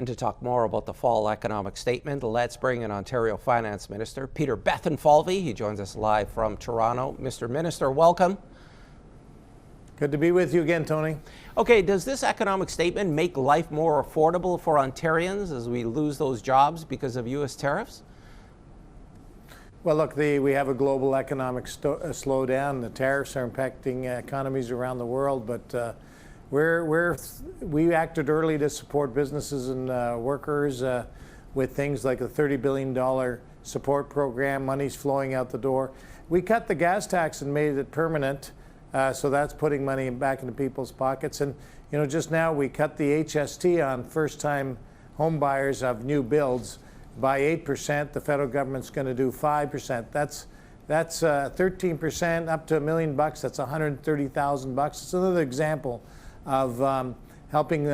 And to talk more about the fall economic statement, let's bring in Ontario Finance Minister Peter Bethlenfalvy. He joins us live from Toronto. Mr. Minister, welcome. Good to be with you again, Tony. Okay, does this economic statement make life more affordable for Ontarians as we lose those jobs because of U.S. tariffs? Well, look, we have a global economic slowdown. The tariffs are impacting economies around the world, but we acted early to support businesses and workers with things like a $30 billion support program. Money's flowing out the door. We cut the gas tax and made it permanent, so that's putting money back into people's pockets. And you know, just now we cut the HST on first-time home buyers of new builds by 8%. The federal government's going to do 5%. That's 13% up to $1 million. That's $130,000. It's another example of helping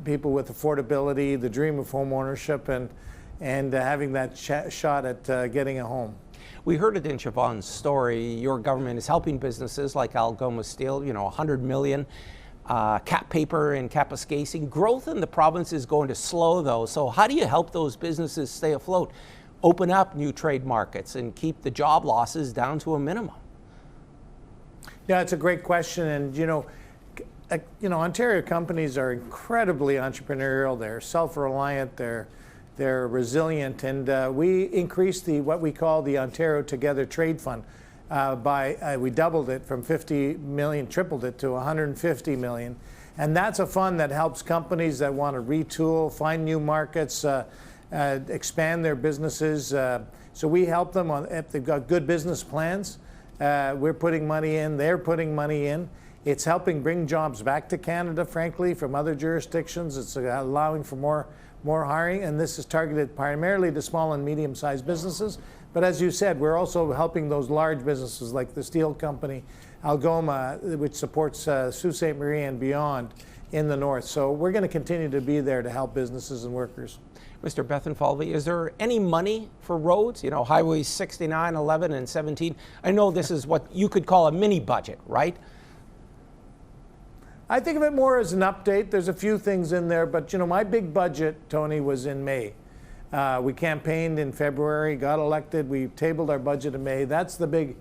people with affordability, the dream of home ownership, and having that shot at getting a home. We heard it in Siobhan's story. Your government is helping businesses like Algoma Steel, you know, $100 million. Cap paper and Kapuskasing. Growth in the province is going to slow, though. So how do you help those businesses stay afloat, open up new trade markets, and keep the job losses down to a minimum? Yeah, it's a great question. And, you know, Ontario companies are incredibly entrepreneurial. They're self-reliant. They're resilient. And we increased what we call the Ontario Together Trade Fund. We doubled it from 50 million, tripled it to 150 million. And that's a fund that helps companies that want to retool, find new markets, expand their businesses. So we help them if they've got good business plans. We're putting money in, they're putting money in. It's helping bring jobs back to Canada, frankly, from other jurisdictions. It's allowing for more hiring, and this is targeted primarily to small and medium-sized businesses. But as you said, we're also helping those large businesses like the steel company, Algoma, which supports Sault Ste. Marie and beyond in the north. So we're going to continue to be there to help businesses and workers. Mr. Bethlenfalvy, is there any money for roads? You know, highways 69, 11, and 17. I know this is what you could call a mini budget, right? I think of it more as an update. There's a few things in there, but you know, my big budget, Tony, was in May. We campaigned in February, got elected. We tabled our budget in May. That's the big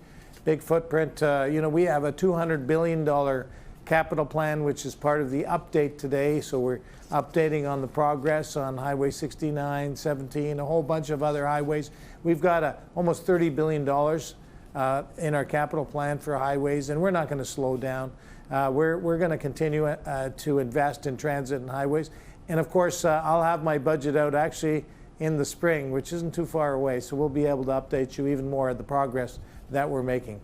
footprint. You know, we have a $200 billion capital plan, which is part of the update today. So we're updating on the progress on Highway 69, 17, a whole bunch of other highways. We've got almost $30 billion in our capital plan for highways, and we're not going to slow down. We're going to continue to invest in transit and highways. And of course, I'll have my budget out actually in the spring, which isn't too far away. So we'll be able to update you even more of the progress that we're making.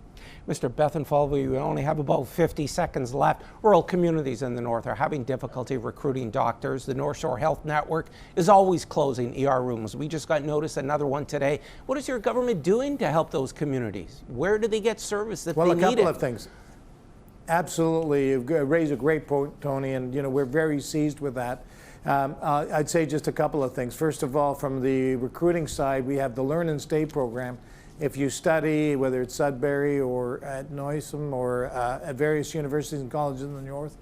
Mr. Bethlenfalvy, we only have about 50 seconds left. Rural communities in the north are having difficulty recruiting doctors. The North Shore Health Network is always closing ER rooms. We just got notice another one today. What is your government doing to help those communities? Where do they get service that they need? Well, a couple of things. Absolutely, you've raised a great point, Tony, and you know, we're very seized with that. I'd say just a couple of things. First of all, from the recruiting side, we have the Learn and Stay program. If you study, whether it's Sudbury or at Noisum or at various universities and colleges in the north,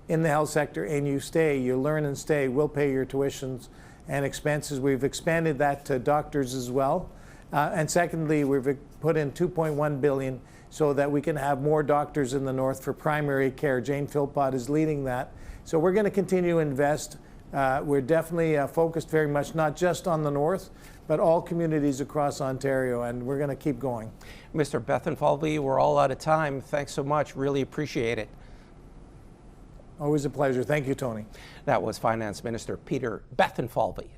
in the health sector, and you stay, you learn and stay, we'll pay your tuitions and expenses. We've expanded that to doctors as well. And secondly, we've put in $2.1 billion so that we can have more doctors in the north for primary care. Jane Philpott is leading that. So we're going to continue to invest. We're definitely focused very much not just on the north, but all communities across Ontario, and we're going to keep going. Mr. Bethlenfalvy, we're all out of time. Thanks so much. Really appreciate it. Always a pleasure. Thank you, Tony. That was Finance Minister Peter Bethlenfalvy.